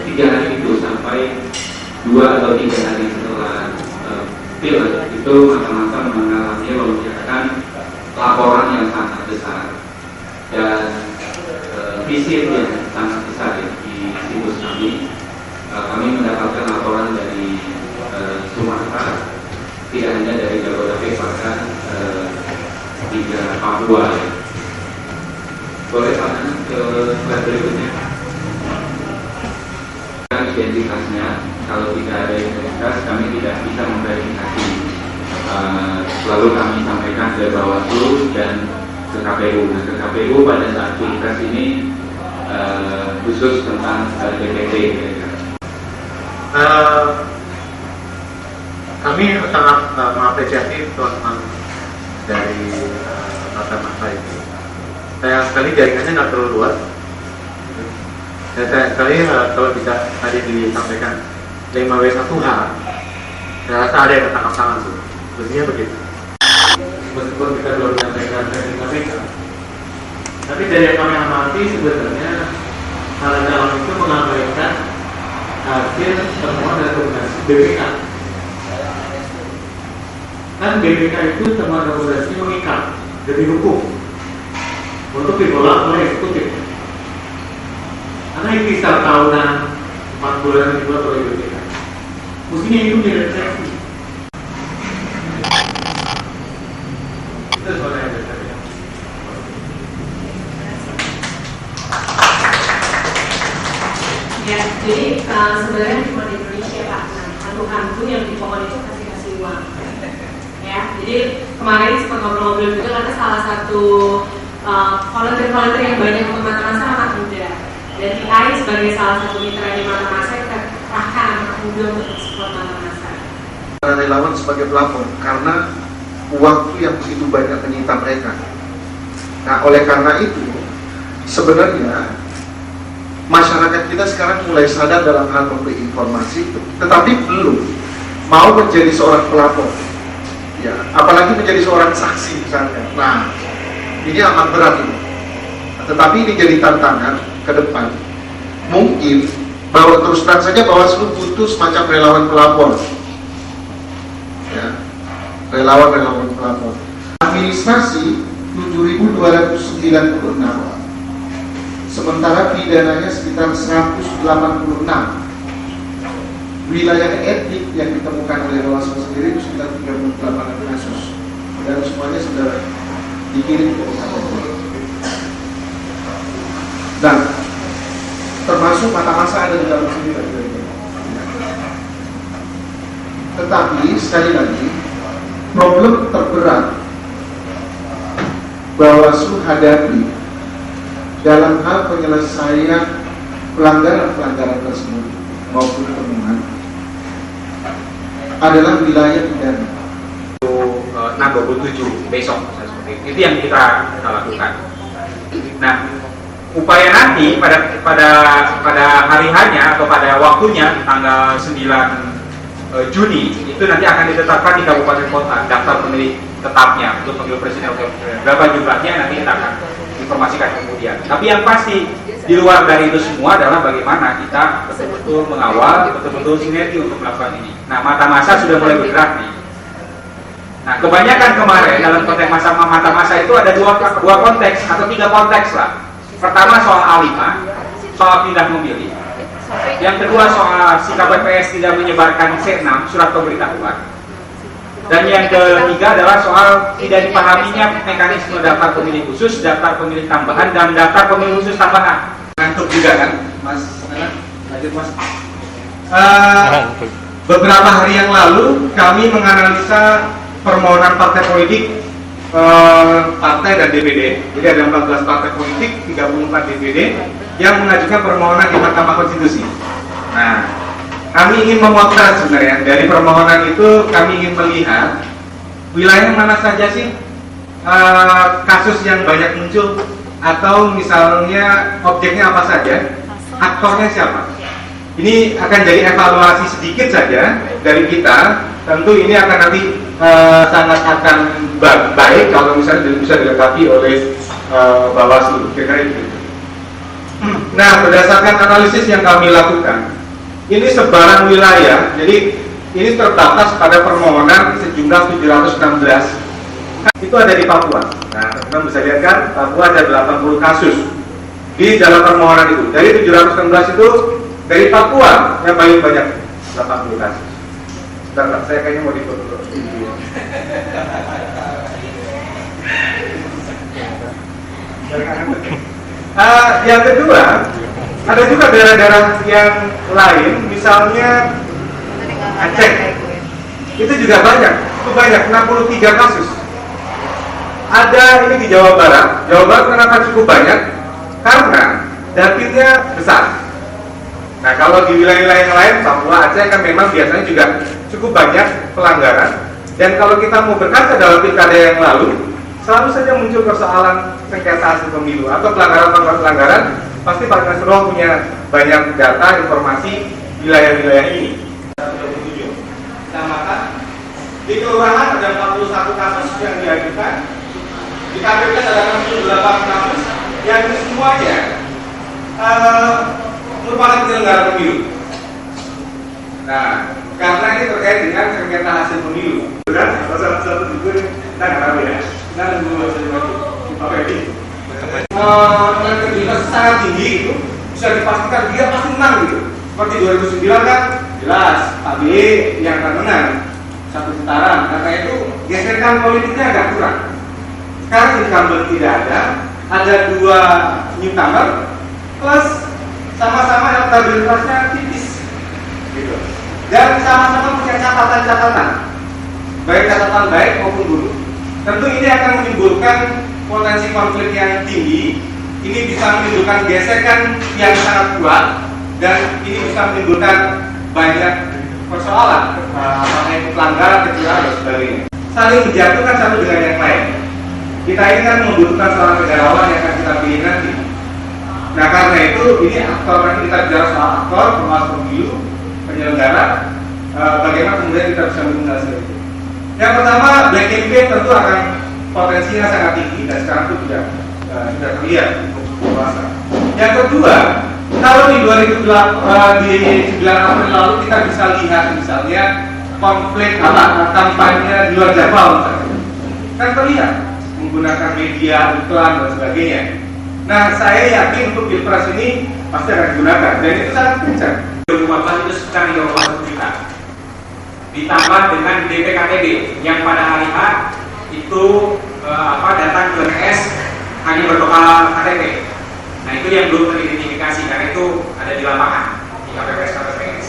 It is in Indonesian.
3 hari itu sampai 2 atau 3 hari setelah pilek itu masa-masa mengalami lonjakan laporan yang sangat besar dan visit yang sangat besar ya, di situs kami. Kami mendapatkan laporan dari Sumatera, tidak hanya dari Jabodetabek, bahkan hingga Papua ya. Boleh tanya ke slide berikutnya. Identitasnya, kalau tidak ada identitas kami tidak bisa memverifikasi. Lalu kami sampaikan ke Bawaslu dan ke KPU. Nah, ke KPU pada saat tugas ini khusus tentang DPT. Kami sangat mengapresiasi teman-teman dari masa-masa itu. Sayang sekali jaringannya nggak terlalu luas. Dan sayang sekali kalau bisa tadi disampaikan 5W1H, saya rasa ada yang ketangkap tangan tuh. Sebenarnya begitu. Meskipun kita belum menyampaikan KPK, tapi dari yang kami amati sebenarnya para calon itu mengabaikan hasil temuan dan rekomendasi BPK. Kan BPK itu temuan rekomendasi mengikat demi hukum untuk ditolak oleh eksekutif. Karena kisah tahunan 4 bulan dibuat oleh BPK, mestinya itu direfleksi. Itu soalnya ada saya. Ya, jadi sebenarnya cuma di Indonesia Pak, hantu-hantu yang di pohon itu kasih uang. Ya, jadi kemarin sempat ngobrol-ngobrol juga karena salah satu volunteer yang banyak untuk mata masa anak muda. Dan TI sebagai salah satu mitra di mata masa kita kerahkan anak muda untuk support mata masa. Relawan sebagai pelapor karena waktu yang begitu banyak menyita mereka. Nah, oleh karena itu sebenarnya masyarakat kita sekarang mulai sadar dalam hal memberi informasi, tetapi belum mau menjadi seorang pelapor. Ya, apalagi menjadi seorang saksi misalnya. Nah, ini amat berat ini. Tetapi ini jadi tantangan ke depan. Mungkin bahwa terus terang saja Bawaslu butuh semacam relawan pelapor. Ya, relawan pelapor. Administrasi 7.296, sementara pidananya sekitar 186. Wilayah etik yang ditemukan oleh Bawaslu sendiri itu sekitar 38 kasus, dan semuanya sudah dikirim ke KPU. Dan termasuk mata masa ada di dalam sini. Tetapi sekali lagi, problem terberat Bawaslu hadapi dalam hal penyelesaian pelanggaran-pelanggaran tersebut maupun temuan adalah wilayah pidana. 627 besok seperti itu yang kita lakukan. Nah, upaya nanti pada hari hanya atau pada waktunya tanggal 9 Juni itu nanti akan ditetapkan di kabupaten kota daftar pemilih tetapnya untuk pemilu presiden. Berapa jumlahnya nanti kita akan informasikan kemudian. Tapi yang pasti di luar dari itu semua adalah bagaimana kita betul-betul mengawal, betul-betul sinergi untuk melakukan ini. Nah, mata masa sudah mulai bergerak nih. Nah, kebanyakan kemarin dalam konteks mata masa itu ada dua konteks atau 3 konteks lah. Pertama soal A5, soal pindah memilih. Yang kedua soal sikap BPS tidak menyebarkan C6 surat pemberitahuan. Dan yang ketiga adalah soal tidak dipahaminya mekanisme daftar pemilih khusus, daftar pemilih tambahan, dan daftar pemilih khusus tambahan. Ngantuk juga kan, Mas? Lanjut, Mas. Beberapa hari yang lalu kami menganalisa permohonan partai politik, partai dan DPD. Jadi ada 14 partai politik, 34 DPD yang mengajukan permohonan di Mahkamah Konstitusi. Nah, kami ingin memotret sebenarnya dari permohonan itu, kami ingin melihat wilayah mana saja sih kasus yang banyak muncul, atau misalnya objeknya apa saja, aktornya siapa. Ini akan jadi evaluasi sedikit saja dari kita. Tentu ini akan nanti sangat akan baik kalau misalnya bisa dilengkapi oleh Bawaslu. Kira-kira itu. Nah, berdasarkan analisis yang kami lakukan, ini sebaran wilayah, jadi ini terbatas pada permohonan sejumlah 716, itu ada di Papua. Nah, teman-teman bisa lihat kan, Papua ada 80 kasus di dalam permohonan itu. Dari 716 itu, dari Papua yang paling banyak 80 kasus. Bentar, saya kayaknya mau difoto. Yang kedua, ada juga daerah-daerah yang lain, misalnya Aceh, itu juga banyak, itu banyak, 63 kasus. Ada ini di Jawa Barat. Jawa Barat kenapa cukup banyak? Karena dapilnya besar. Nah, kalau di wilayah-wilayah yang lain, Papua, Aceh kan memang biasanya juga cukup banyak pelanggaran. Dan kalau kita mau berkaca dalam pilkada yang lalu, selalu saja muncul persoalan sengketa hasil pemilu atau pelanggaran. Pasti Pak Nasrullah punya banyak data, informasi wilayah-wilayah ini. Kecamatan di kelurahan ada 41 kasus yang diajukan, di KPPS ada 68 kasus, yang semuanya merupakan penyelenggara pemilu. Nah, karena ini terkait dengan sengketa hasil pemilu, kan? Salah satu juga kita nggak tahu ya. Kita nunggu hasil lagi. Apa ini? Kredibilitas sangat tinggi itu bisa dipastikan dia pasti menang gitu. Seperti 2009 kan jelas Pak B yang akan menang 1 putaran. Karena itu gesekan politiknya agak kurang. Sekarang incumbent tidak ada 2 newcomer plus sama-sama elektabilitasnya tipis gitu. Dan sama-sama punya catatan-catatan, baik catatan baik maupun buruk. Tentu ini akan menimbulkan potensi konflik yang tinggi. Ini bisa menimbulkan gesekan yang sangat kuat, dan ini bisa menimbulkan banyak persoalan, apakah itu pelanggaran, kecurangan dan sebagainya. Saling menjatuhkan satu dengan yang lain. Kita ini kan membutuhkan seorang negarawan yang akan kita pilih nanti. Nah, karena itu ini aktor, kita bicara soal aktor, termasuk pemilu, penyelenggara, bagaimana kemudian kita bisa menghasil itu. Yang pertama, black campaign tentu akan potensinya sangat tinggi dan sekarang itu sudah terlihat untuk puasa. Yang kedua, kalau di 9 April lalu kita bisa lihat misalnya konflik kampanye di luar Jawa misalnya, kan terlihat menggunakan media, iklan dan sebagainya. Nah, saya yakin untuk pilpres ini pasti akan digunakan dan itu sangat kencang. 2014 itu sekitar 30 juta, ditambah dengan DPKTB yang pada hari H itu datang ke TPS hanya berbekal KTP. Nah, itu yang belum teridentifikasi karena itu ada di lapangan di KPPS KPPS.